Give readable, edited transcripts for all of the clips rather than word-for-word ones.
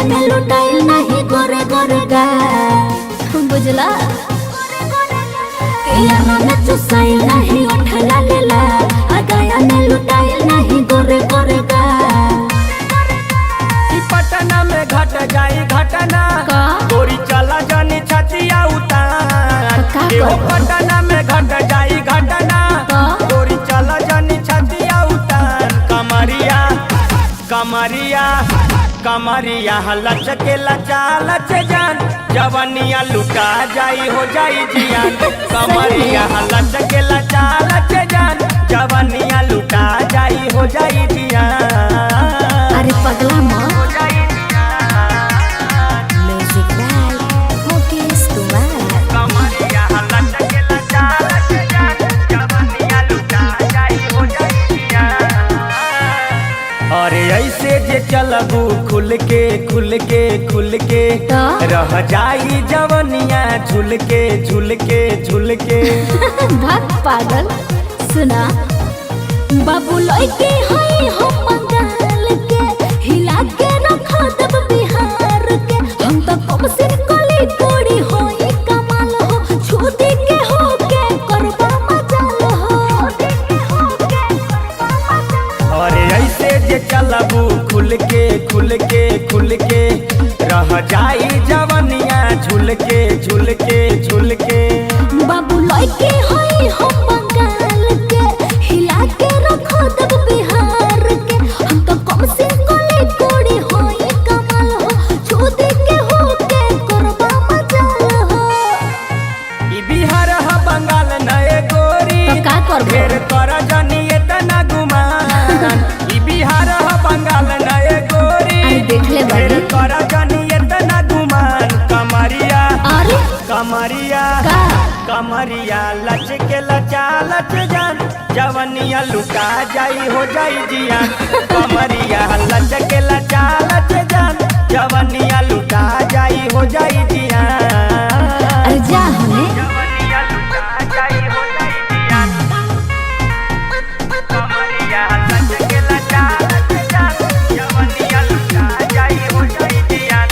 में लुटाइल नहीं गोरे गोरे गा बुझला यारा में चुसाइल नहीं उठला लेला गाया में लुटाइल नहीं गोरे गोरे गा पटना में घट जाई घटना गोरी चला जानी छतिया उतार पटना में घट जाई घटना गोरी चला जानी छतिया उतार कमरिया कमरिया कमरिया लचके लचालच जान जवनिया लुटा जाई हो जाई जियान कमरिया लचके लचालच जान जवनिया लुटा जाई हो जाई जियान अरे पगला माँ म्यूजिक राइट मुकेश कुमार कमरिया लचके लचालच जान जवनिया लुटा जाई हो जाई जियान अरे ऐसे जे चलबू खुल के खुल के खुल के रह जाई जवनिया झुल के झुल के झुल के भाग पागल सुना बाबू लइके हई हम बंगाल के हिला के रखा दब बिहार के हम तो कम से कली कोड़ी होई कमाल हो छूटी के हो के करबा मजाल हो अरे ऐसे जे चलबू खुल के खुल के खुल के रह जाई जवनिया झुल के झुल के झुल के बाबू लइके हई हम बंगाल के हिला के रखा दब बिहार के हम तो कम से कली कोड़ी होई कमाल हो छूटी के हो के करबा मजाल हो ई बिहार ह बंगाल नए गोरी तो का करबो फेर कर जनी इतना गुमान ई बिहार ह बंगाल नए गोरी अरे देख ले फेर बड़ी कर जनी इतना गुमान कमरिया अरे कमरिया का कमरिया लचके लचालच जान जवनिया लुटा जाई हो जाई जियान कमरिया लचके लचालच जान जवनिया लुटा जाई हो जाई जियान अरे जा हमें जवनिया लुटा जाई हो जाई जियान कमरिया लचके लचालच जान जवनिया लुटा जाई हो जाई जियान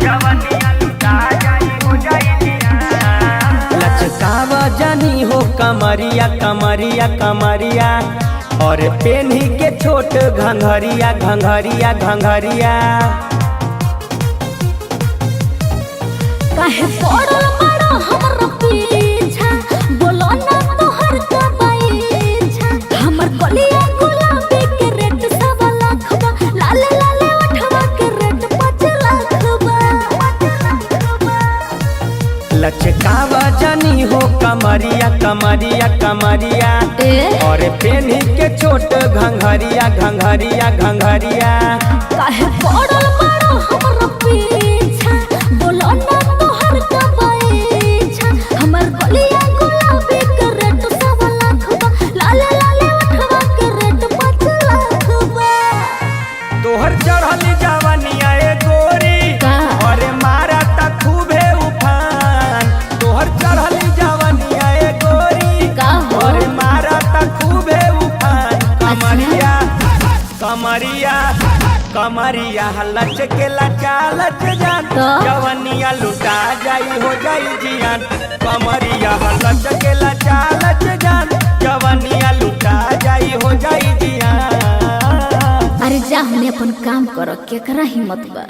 जवनिया लुटा जाई हो जाई जियान लचकावा जानी हो कमरिया कमरिया कमरिया और पेन्ही के छोट घंघरिया घंघरिया घंघरिया काहे पड़ल बड़ा हमर पीछा बोलो ना तोहर का बाईछा हमर कलिया गुलाबी के रेट 1.25 लाख बा लाले लाले उठवा के रेट 5 लाख बा लचकावा जानी हो कमरिया कमरिया कमरिया और पेन्ही के छोट घंघरिया घंघरिया घंघरिया काहे पड़ल बड़ा हमर पीछा बोलो ना तोहर का बाईछा हमर कलिया गुलाबी के रेट 1.25 लाख बा लाले लाले उठवा के रेट 5 लाख बा तोहर चढ़ल जवनिया ए गोरी का? और मारा त खूबे उफान तोहर चढ़ल जवनिया ए गोरी का हो? और मारा त खूबे उफान कमरिया कमरिया कमरिया लचके लचालच जान तो? जवनिया लुटा जाई हो जाई जियान कमरिया लचके लचालच जान जवनिया लुटा जाई हो जाई जियान अरे जा हमने अपन काम करो केकरा हिम्मत बा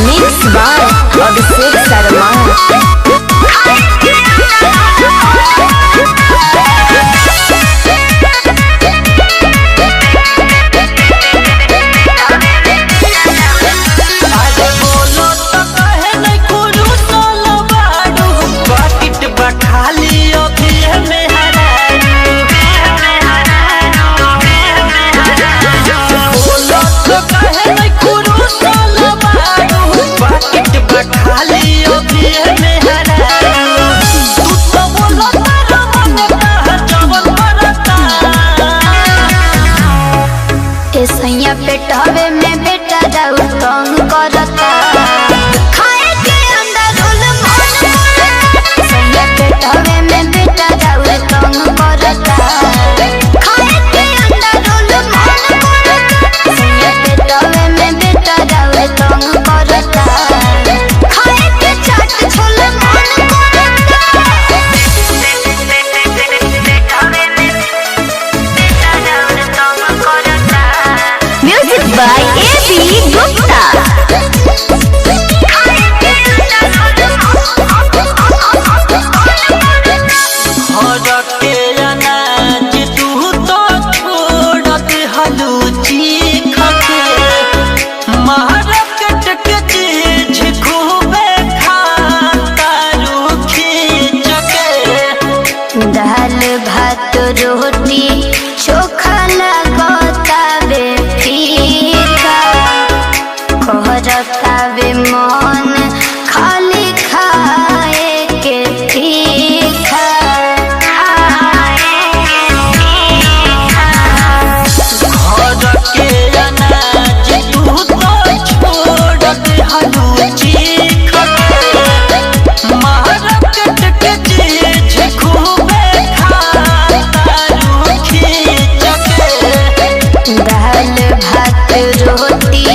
Mixed by Abhishek Sarma. खाली बी गुप्ता। दाल भात रोटी चोखा लगतावे फीका कहरतावे मन खाली खाए के तीखा। घर के अनाज तू तो छोड़त हलू चीख मार्केट के चीज खूबे खातारू खींच के। दाल भात रोटी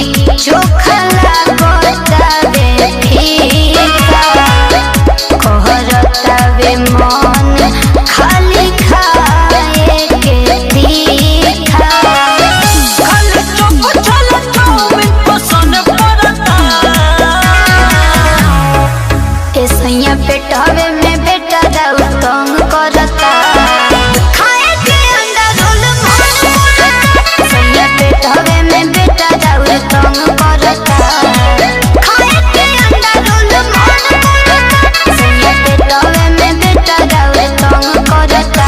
चोखा लगतावे फीका कहरतावे मन खाली खाए के तीखा। खाली चुप चल चाउमीन पसंद पड़ता। ए सैया पेटवे में बेटा दाऊ तंग करता खाए के अंडा रोल मन करता। सैया पेटवे में बेटा दाऊ तंग करता खाए के अंडा रोल मन करता। सैया पेटवे में बेटा दाऊ तंग करता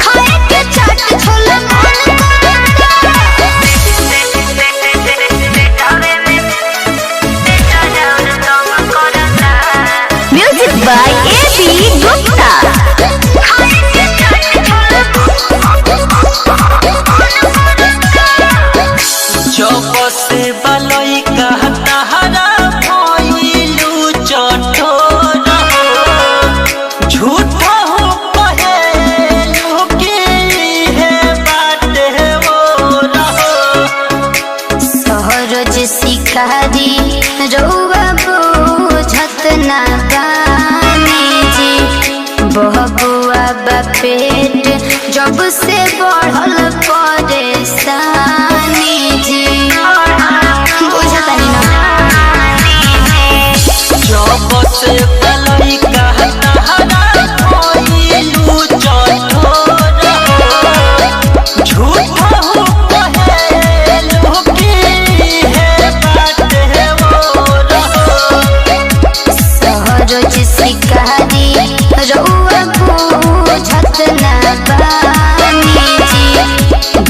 खाए के चाट छोला मन करता। Music by A B Gupta. जब से बलई कहता हरा भइलू चटोर हो झूठा हो कहेलू कि है बाटे वो रहो। सहरज शिकारी रउआ बुझत ना बानी जी बहबुआ बा पेट जब से बढ़ल परेशानी जी बुझतानी ना। जब से बलई कहता हरा भइलू चटोर हो झूठा हो कहेलू कि है बाटे वो रहो। सहरज शिकारी रउआ बुझत ना बानी जी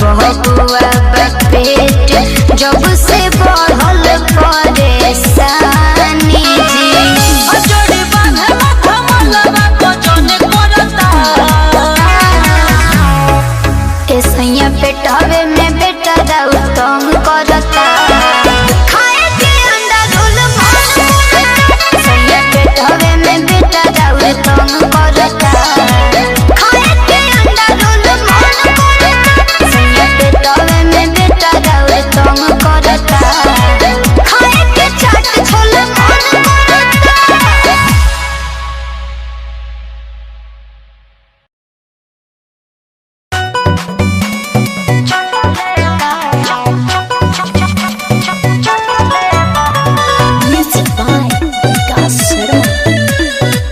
बहबुआ बा पेट जब से बढ़ल परेशानी जी। अजोड़ी बांधे माथा मलबा को जने करता। ए सैया पेटवे में बेटा दाऊ तंग करता खाए के अंडा रोल मन करता। सैया पेटवे में बेटा दाऊ तंग करता खाए के अंडा रोल मन करता। सैया पेटवे में बेटा दाऊ तंग करता खाए के चाट छोला मन करता। म्यूजिक बाय विकास शर्मा।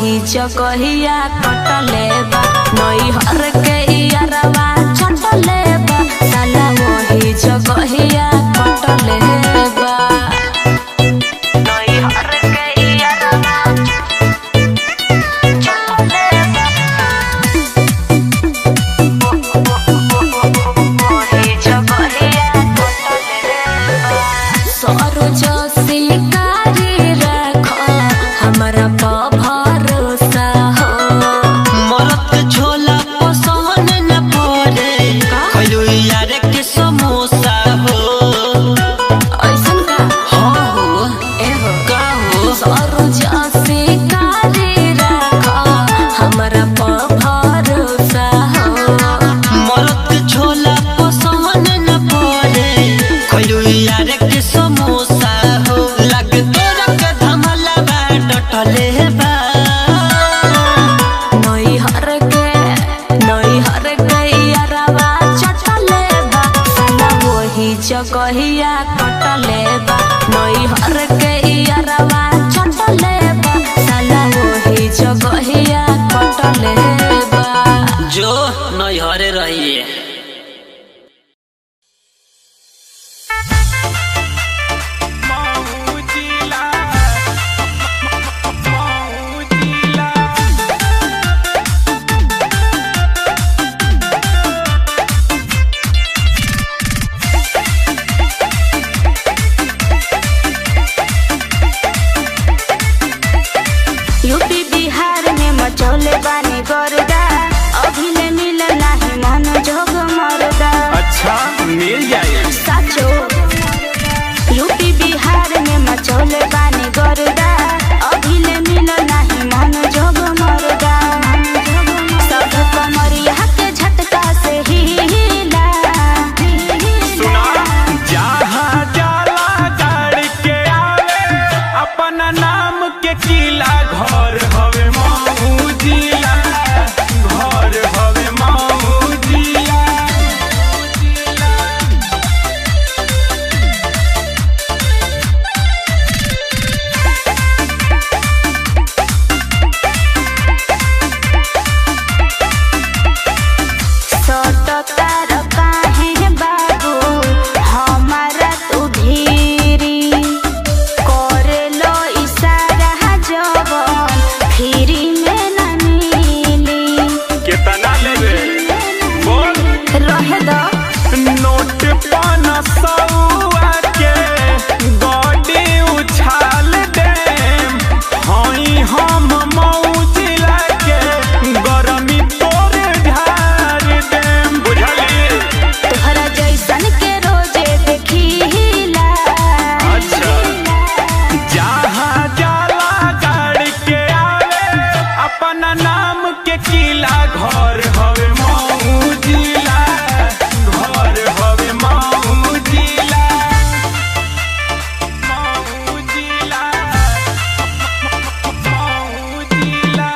वही जगहिया कटले बा नैहर के यारवा चटले बा साला वही जगहिया कटले बा नैहर के यारवा चटले बा वही जगहिया कटले बा सरोज शिकारी रख हमरा भरोसा हो मरत झोला पसंद न पड़े खइलो यार के समोसा हो ऐसन का हाँ हो एहो का हो सरोज शिकारी रख हमरा भरोसा हो मरत झोला पसंद न पड़े खइलो यार के समोसा हो लग तोरा के धमला बा डटले बा नैहर के यारवा चटले बा साला वही जगहिया कटले बा नैहर के यारवा चटले बा साला वही जगहिया कटले बा जो नैहरे रहिए यूपी बिहार में मचौले बानी गर्दा अभिले मिल नाही मन जोग मरदा अच्छा मिल जाए साचो यूपी बिहार में मचौले बानी गर्दा अभिले मिल नाही मन जोग मरदा सब कमरिया के झटका से हिला सुना जहाँ जाला गाड़ के आवे अपना नाम के किला घर हवे महू जिला घर हवे महू जिला सटतार काहे बाबू हमारा तू धीरी करेलो इशारा जवन फिरी में ना मिली कितना लेबे बोल रहे दो नोट पाना सौआ के गाड़ी उछाल देम हई हम मौजिला के गरमी तोर ढार देम बुझली तोहरा जैसन के रोजे देखिला अच्छा जहाँ जाला गाड़ के आवे अपना नाम के किला घर हवे महू जिला घर हवे महू जिला महू जिला महू जिला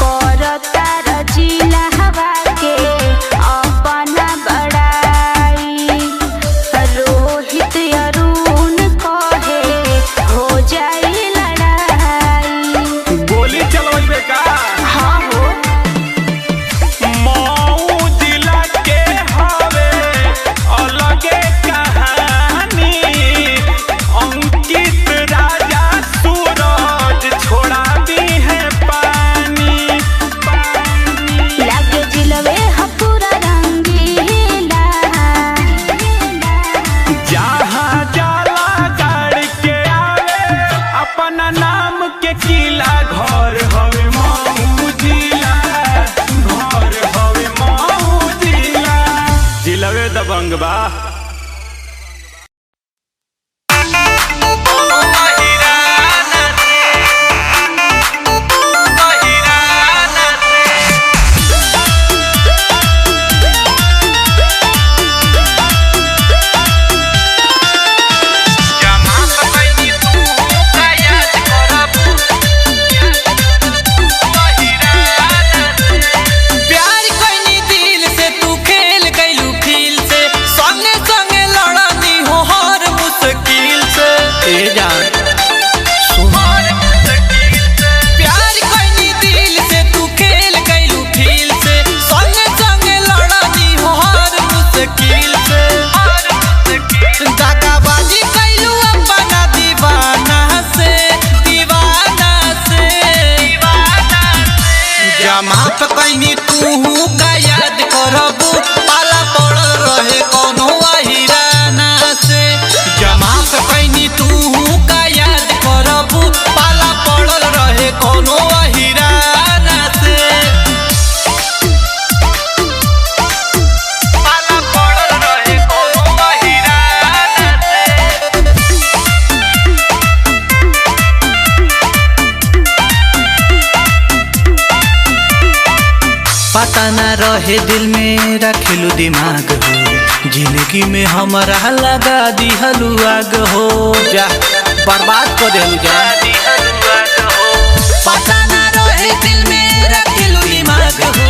करतार जिला हवा के अपना बड़ाई रोहित अरुण कहे हो जाई लड़ाई गोली चलवे का हाँ हो मऊ जिला के हवे अलगे कहानी अंकित राजा सूरज छोड़ा दी है पानी लागे जिलवे हपूरा रंगीला जहाँ जाला गाड़ के आवे अपना नाम के किला घर हवे महू जिला घर हवे महू जिला जिलवे दबंग बा जमा कैनी तू का याद करबू पाला पड़ रहे कोनो अहिराना से जमात कैनी तू का याद करबू पाला पड़ रहे कोनो अहिराना से पाला पड़ रहे कोनो अहिराना से पता ना रहे दिल में रखलू दिमाग हो जिंदगी में हमारा लगा दिहलू आग हो जा बर्बाद कर देलू जा पता ना रहे दिल में रखलू दिमाग हो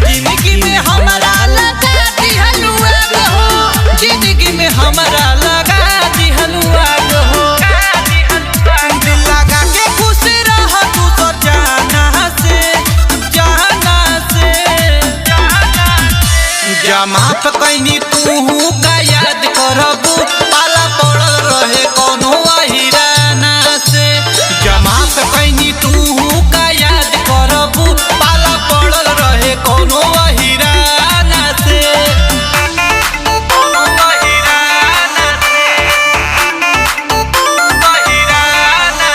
जिंदगी में हमारा लगा दिहलू आग हो जिंदगी में हमारा लगा दिहलू आग हो दिल लगा के खुश रह तू तो जाना से जमात कैनी तू का याद करबू पाला पड़ रहे कोनो अहिराना से जमात कैनी तू का याद करबू पाला पड़ रहे कोनो अहिराना से कोनो अहिराना से अहिराना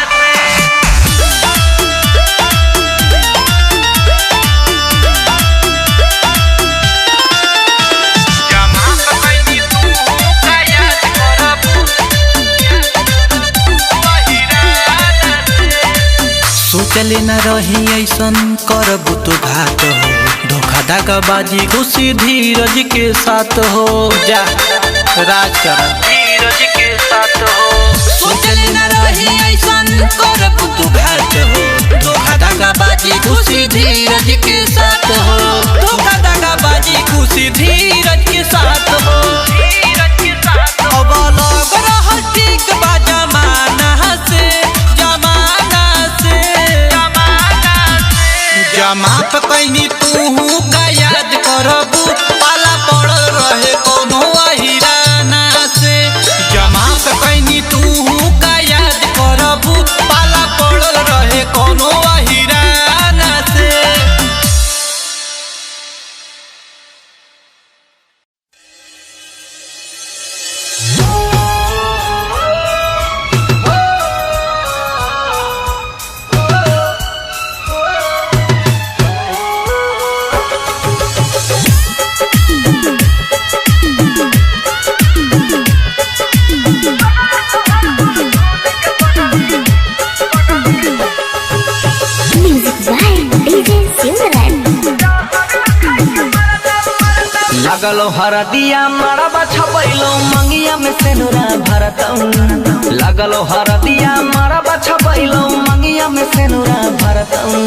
सोचले न रही ऐसन करबू तो घात हो धोखा धागा बाजी घुसी धीरज के साथ हो जा राज कर धीरज के साथ हो सोचले न रही ऐसन करबू तो घात हो धोखा धागा बाजी घुसी धीरज के साथ हो धोखा धागा बाजी घुसी धीरज के साथ हो अब लग रहा ठीक बा जमाना से जमात कैनी तू का याद करबू पाला पड़ रहे कोनो अहिराना से जमात कैनी तू का याद करबू पाला पड़ रहे कोनो अहिराना से लगलो हरदिया मरबा छपैलो मंगिया में सेनुरा भरतऊ लगलो हरदिया मरबा छपैलो मंगिया में सेनुरा भरतऊ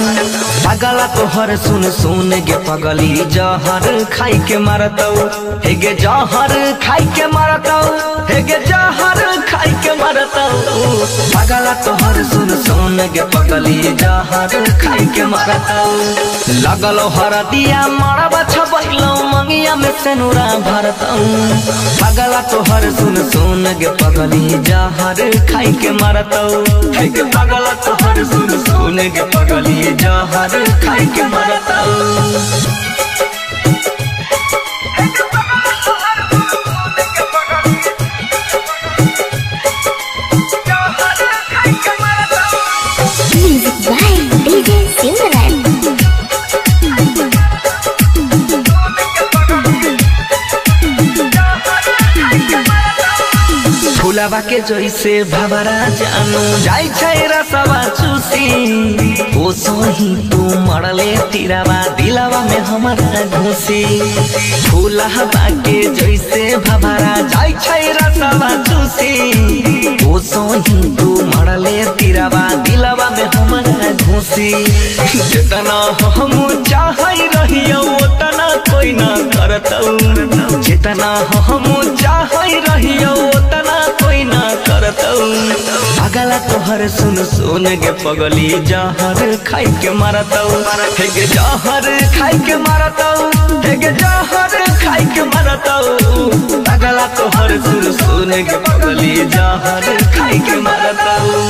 पगला तोहर सुन सुन गे पगली जहर खाई के मरतऊ हे गे जहर खाई के मरतऊ हे गे जहर खाई के मरतऊ पगला तोहर सुन सुन गे पगली जहर खाई के मरतऊ लगलो हरदिया मरबा छपैलो मंगिया में सेनुरा भरतऊ पगला तोहर सुन सुन गे पगली जहर खाई के मरतऊ हे गे पगला तोहर सुन सुन गे पगली जहर खाई के मरतऊ फुलावा के जैसे भवरा जानू जाई छै रसवा चूसी ओ सही तू मरले तिरावा दिलावा में हमारा घुसी फुलावा के जैसे भवरा जाई छै रसवा चूसी ओ सही तू मरले तिरावा दिलावा में हमारा घुसी जितना हम चाहई रहियो उतना कोई ना करतऊ जितना हम चाहई रहियो उतना कोई ना करतऊ पगला तोहर सुन सुन गे पगली जहर खाई के मरतऊ हे गे जहर खाई के मरतऊ हे गे जहर खाई के मरतऊ पगला तोहर सुन सुन गे पगली जहर खाई के मरतऊ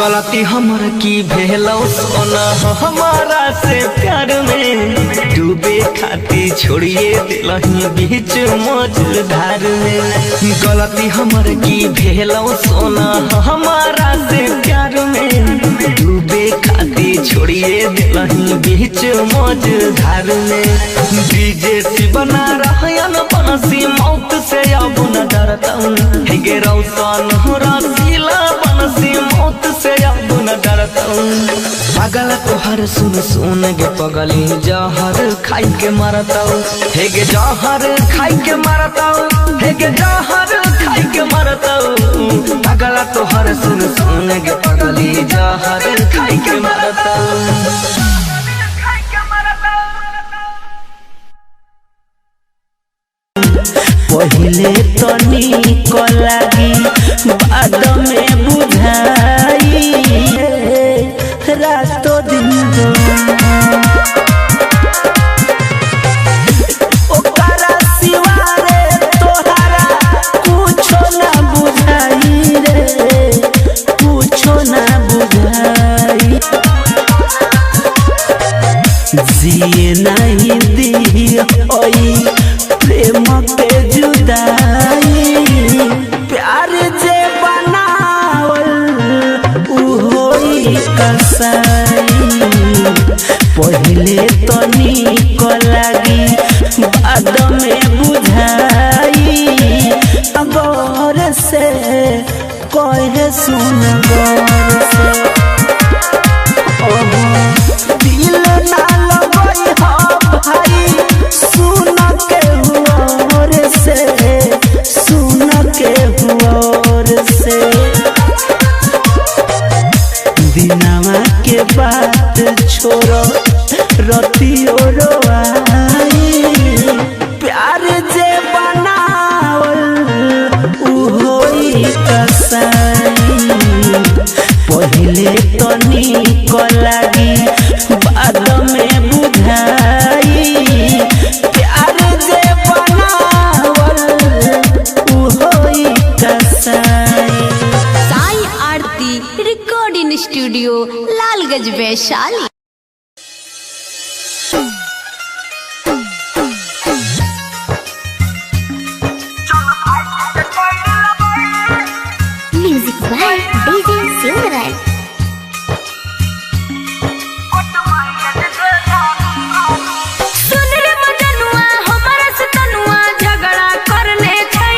गलती हमर की भेलौ सोना हमारा से प्यार में डूबे खाती छोड़िए दिलही बीच मझधार में। गलती हमर की भेलौ सोना हमारा से प्यार में डूबे खाती छोड़िए दिलही बीच मझधार में। डीजे बना रहन बनसी मौत से अब न डरता हे गे रौशन रसीला बनसी मौत से अब न डरता। पागल तोहर सुन सुन गे पगली जहर खाई के मरता हे गे जहर खाई के मरता हे गे जहर खाई के मरता। पागल तोहर सुन सुन गे पगली जहर खाई के मरता। पहिले तनी को लागी बाद में बुझाई रातो दिन ओकरा सिवारे तोहरा कुछो ना बुझाई रे कुछो ना बुझाई। जिए नहीं दी होई प्रेम के जुदाई प्यार जे बनावल उ होई कसाई। पहिले तनी को लागी बाद में बुझाई गौर से कहे सुन गौर से दिल ना लगई हो भाई सुन के हुआ से सुन के हुआ से। दिनवा के बात छोड़ो रतियो रोआई प्यार जे बनावल उ होई कसाई। पहिले तनी को लागी बाद में बुझाई प्यार जे बनावल उ होई कसाई। Sai Aarti recording studio Lalganj Vaishali. Music by DJ Simran. सुन रे मजनुआ हमरा से तनुआ झगड़ा करने छै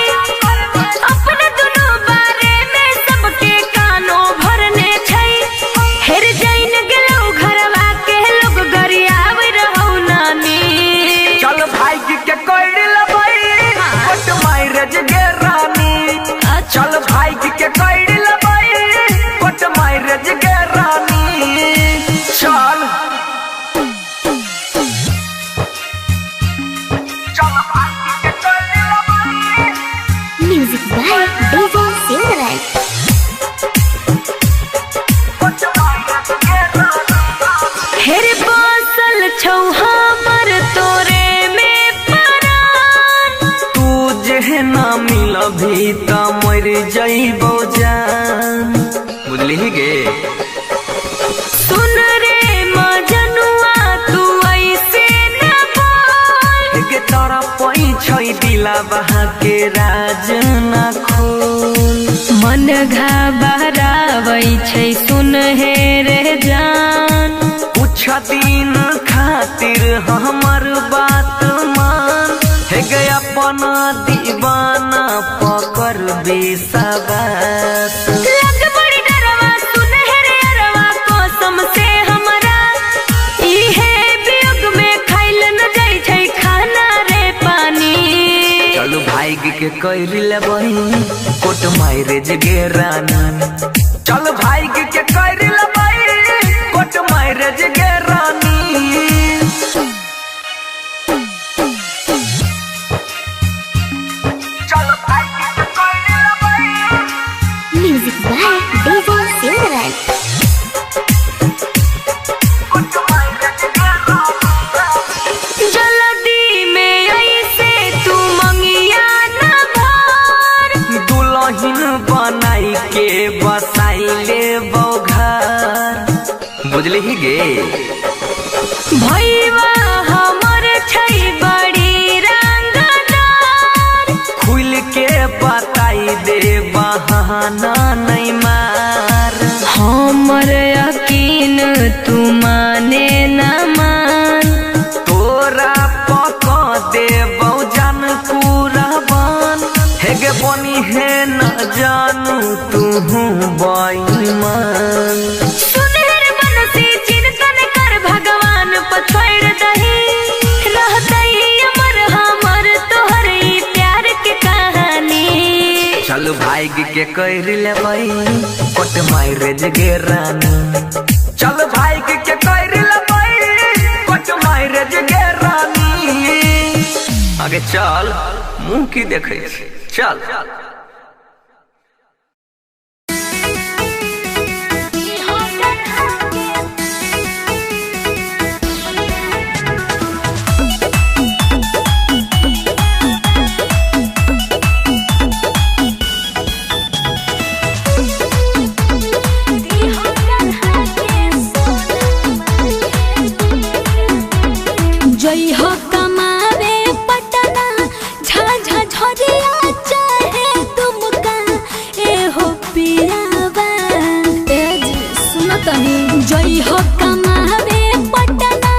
अपने दुनु बारे में सबके कानो भरने छै। हेर जाइन गेलौ घरवा के लोग गरियाव रहौ नानी। चल भाई के कोइल लबई कोट माइरज गे रानी। चल भाई के कोइल लबई कोट माइरज गे रानी। चल म्यूजिक बाय डीजे सिमरन। हेर बसल छौ हमर तोरे में परान। तू जेहना मिलभी त मर जइबो जान। बुझली गे सुन रे मजनुआ तू ऐसे न बोल के तोरा पई छै दिला बहा के राज ना खोल। मन घबरावै छै सुन हे रे जान। कुछ दिन खातिर हमर बात मान हे गे अपना दीवाना पकड़ बेसवास। लग बड़ी डरवा सुन हे रे अरवा कसम से हमरा इहे वियोग में खाइल न जाइ छै खाना रे पानी। चलू भाई के कर लेबई कोट माइरेज गे रानी। चल भाई के कर लेबई कोट माइरेज गे रानी। चल भाई के कर लेबई म्यूजिक बाय डीजे सिमरन। कोट माइरेज गे रानी। जल्दी में ऐसे तू मंगिया न भर दुल्हन बनाई के बसाई ले बौघा। भैया हमर छै बड़ी रंगदार। खुल के बताई दे बहाना नहीं मार। हमर यकीन तू माने न मान। तोरा पका दे बहुजन कुरबान। हेगे बनी है न जानू तू बेईमान। सुनहर बनसी चिंतन कर भगवान पर छोड़ दही। रहतई अमर हमर तोहर ई प्यार के कहानी। चल भाग के कर लेबई कोट मैरेज गे रानी। चल भाग के कर लेबई कोट मैरेज गे रानी। आगे चल मुंह की देखे चल। जय हो कमावे पटना झाझा झरिया चाहे तुमका ए हो पियावा। सुनो तनी जय हो कमावे पटना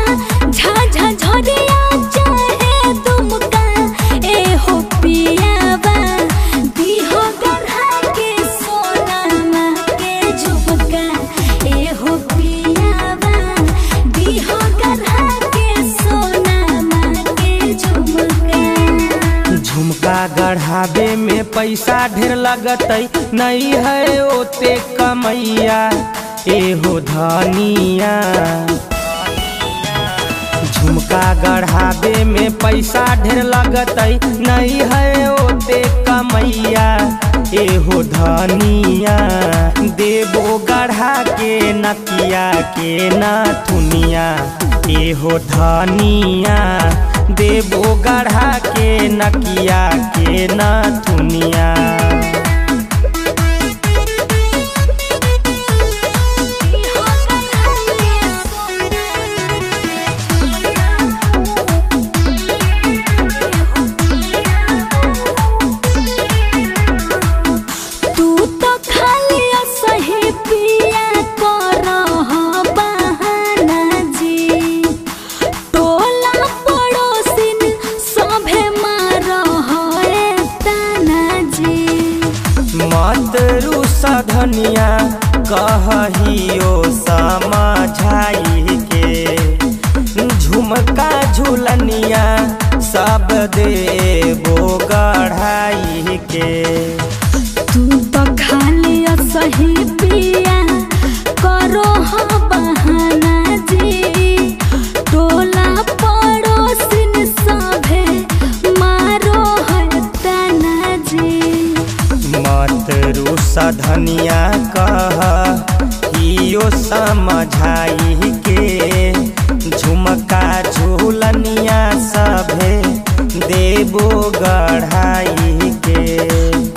झाझा झरिया चाहे तुमका ए हो पियावा। दिहो गढ़ा के सोना के झुमका ए हो पियावा। दिहो गढ़ा झुमका गढ़ावे में पैसा ढेर लगतई नहीं है ओते कमैया एहो धनिया। झुमका गढ़ावे में पैसा ढेर लगतई नहीं है ओते कमैया एहो धनिया। देबो गढ़ा के नकिया के नथुनिया एहो धनिया। देबो गढ़ा के नकिया के नथुनिया। धनिया कहहियो समझाई के। झुमका झुलनिया सब देबो गढ़ाई के। तू तो खाली सही पिया करो हाँ बहाना जी। टोला पड़ोसिन सभे मारो है तना जी। मत रूसा धनिया कहियो समझाई के। झुमका झुलनिया सभे देबो गढ़ाई के।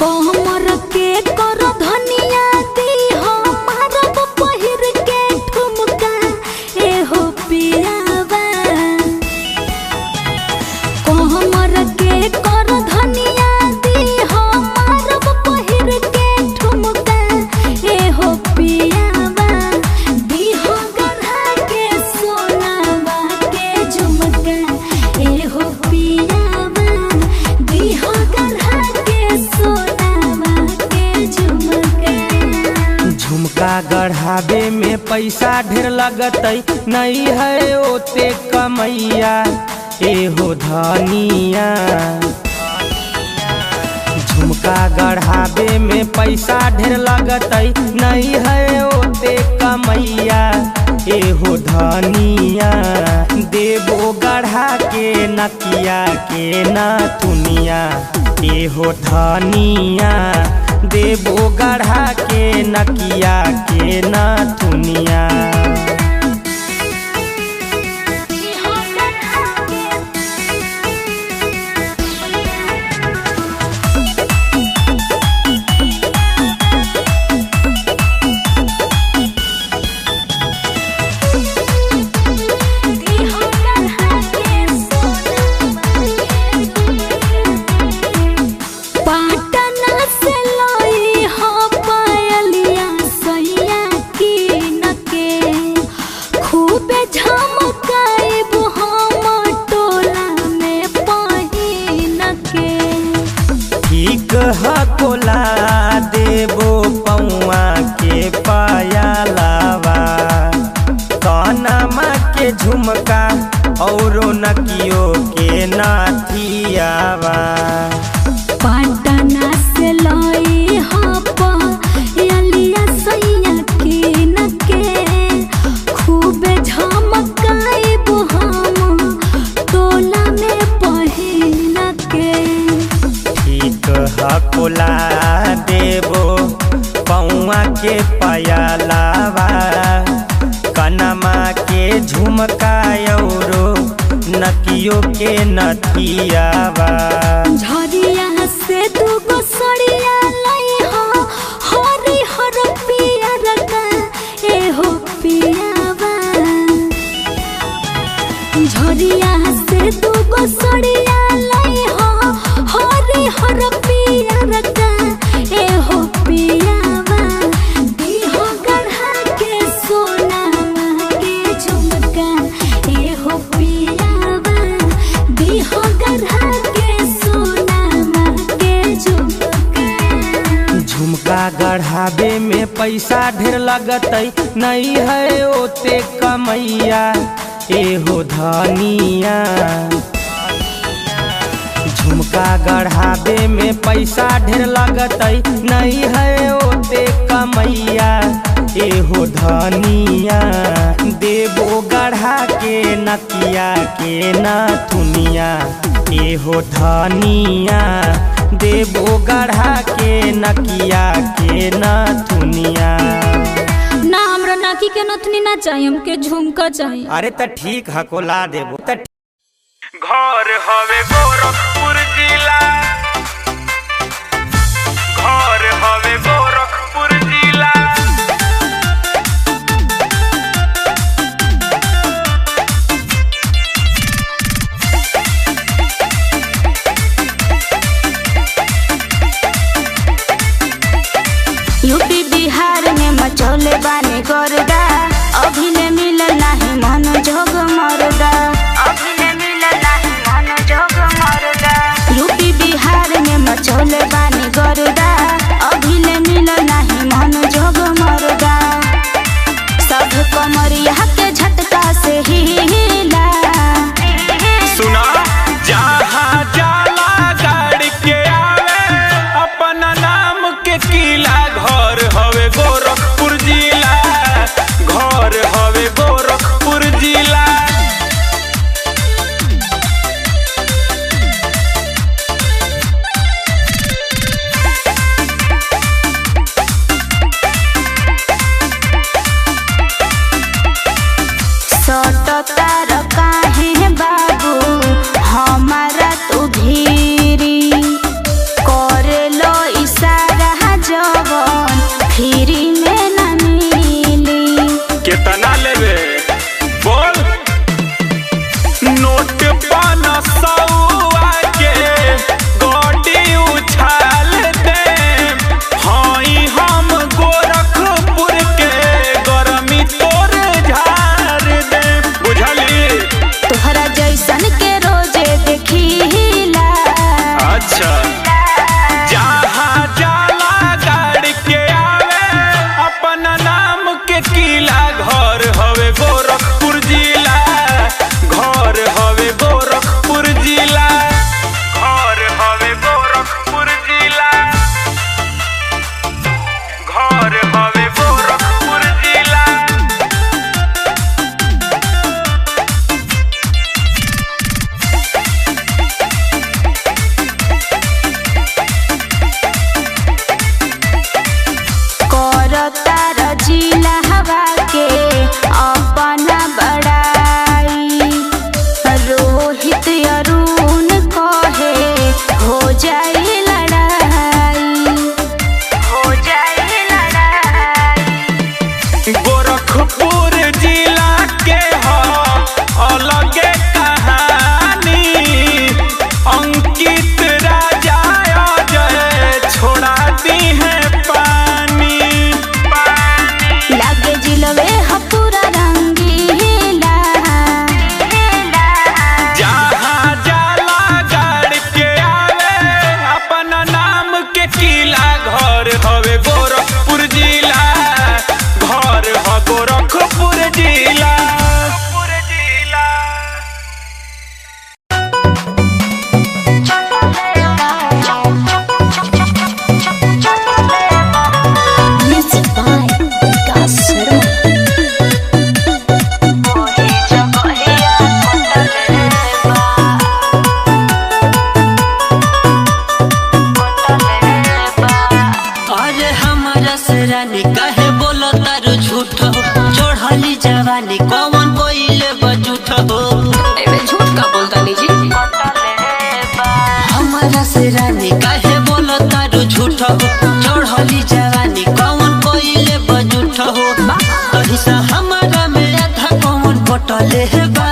कोमर के करो धनिया दी हो मारब पहिर के ठुमका एहो पियावा। कोमर के करो धनिया दी हो मारब पहिर के ठुमका एहो पियावा। दी हो गढ़ा के सोनावा के झुमका एहो पियावा। दी हो गढ़ा के सोनावा के झुमका। झुमका गढ़ावे में पैसा ढेर लगतई नहीं है ओते कमैया एहो धनिया। झुमका गढ़ावे में पैसा ढेर लगतई नहीं है ओते कमैया एहो धनिया। देबो गढ़ा के नकिया के नथुनिया एहो धनिया। देबो गढ़ा के नकिया के नथुनिया। दी खोला देबो पौआ के पायलावा कानमा के झुमका औरो नकियो के नाथियावा पाटना से लाई हापा अलिया सैया की नके खूबे झमकाइब हम टोला में पहिन के ठीक हकोला देबो पौआ के पायलावा कनमा के झुमका औरो नकियो के नथियावा झरिया से दूगो सड़िया लाई हो हरी हर पिया रका एहो पियावा झरिया से दूगो सड़िया लाई हो हरी हर पिया रका एहो पियावा दीहो गढ़ा के सोनावा के झुमका एहो पियावा दीहो गढ़ा के सोनावा के झुमका झुमका गढ़ावे में पैसा ढेर लगतई नहीं है ओते कमैया एहो धनिया झुमका गढ़ावे में पैसा ढेर लगतई नहीं है ओते कमैया एहो धनिया देबो गढ़ा के नकिया के नथुनिया एहो धनिया देबो गढ़ा के नकिया के नथुनिया ना हमरा नाकी के नथनी ना चाहिए हमके झुमका चाहिए अरे त ठीक हकोला देबो त घर हवे गोरखपुर जिला, घर हवे गोरखपुर जिला। यूपी बिहार में मचौले बानी गर्दा अभी ले मिलल नाही मन जोग मरदा अभी ले मिलल नाही मन जोग मरदा यूपी बिहार में मचौले बानी गर्दा अभी ले मिलल नाही मन जोग मरदा सब कमरिया के झटका से हिला सुना जहाँ जाला गाड़ी के आवे अपना नाम के किला, घर हवे गोरखपुर जिला, घर हवे गोरखपुर जिला। सटतार काहे बाबू हमारा तू धीरी करेलो इशारा जवन फ्री में ना मिली कितना लेवे बोल, नोट पाना सौआ के गोटी उछाल दे, हाई हम गोरखपुर के गरमी तोर झार दे, बुझली। तोहरा जैसन के रोजे देखिला अच्छा जहाँ जाला गाड़ी के आवे अपना नाम के किला, घर हवे गोरखपुर जिला, घर हवे एमे झूठ का बोलता नी जी। हमारा से रानी काहे बोलो तारू झूठ हो, चढ़ली जवानी कौन कोइले बजूठ हो, कहीं सा हमारा में आधा कौन बटले बा।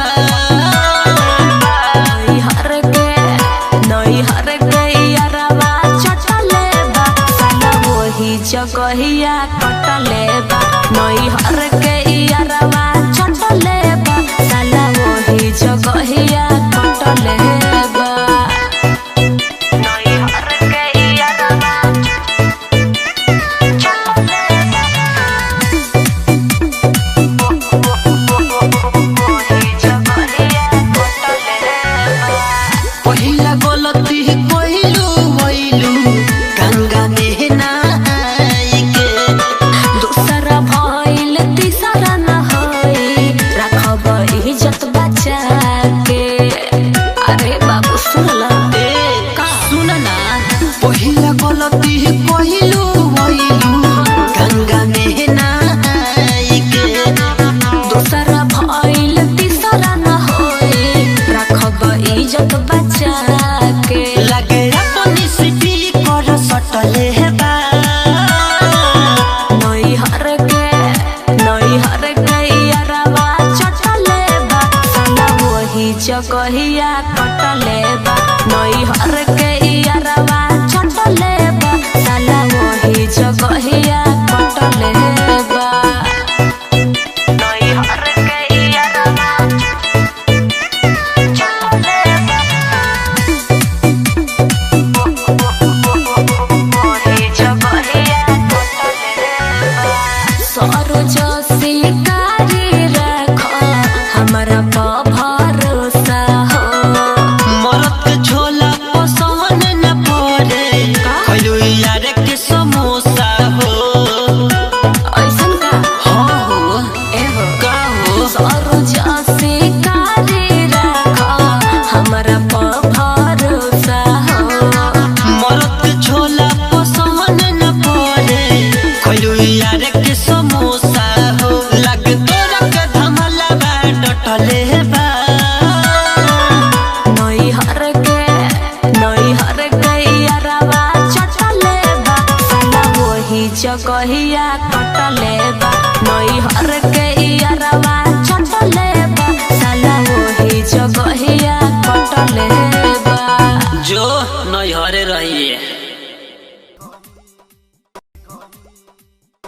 जगहिया कटले बा नई हर के यारवा छटले बा साला वही जगहिया कटले बा नई हर के यारवा छटले वही जगहिया कटले बा। पहिला गलती पहिलू भइलू गंगा में ना जगहिया कटले बा नई हर के यारवा छटले बा साला वही जगहिया कटले बा नई हर के यारवा छटले बा वही जगहिया कटले बा। सरोज शिकारी रख हमारा जगहिया कटले बा नई हर के यारवा छटले बा साला वही जगहिया कटले बा। जो नई हरे रहिए।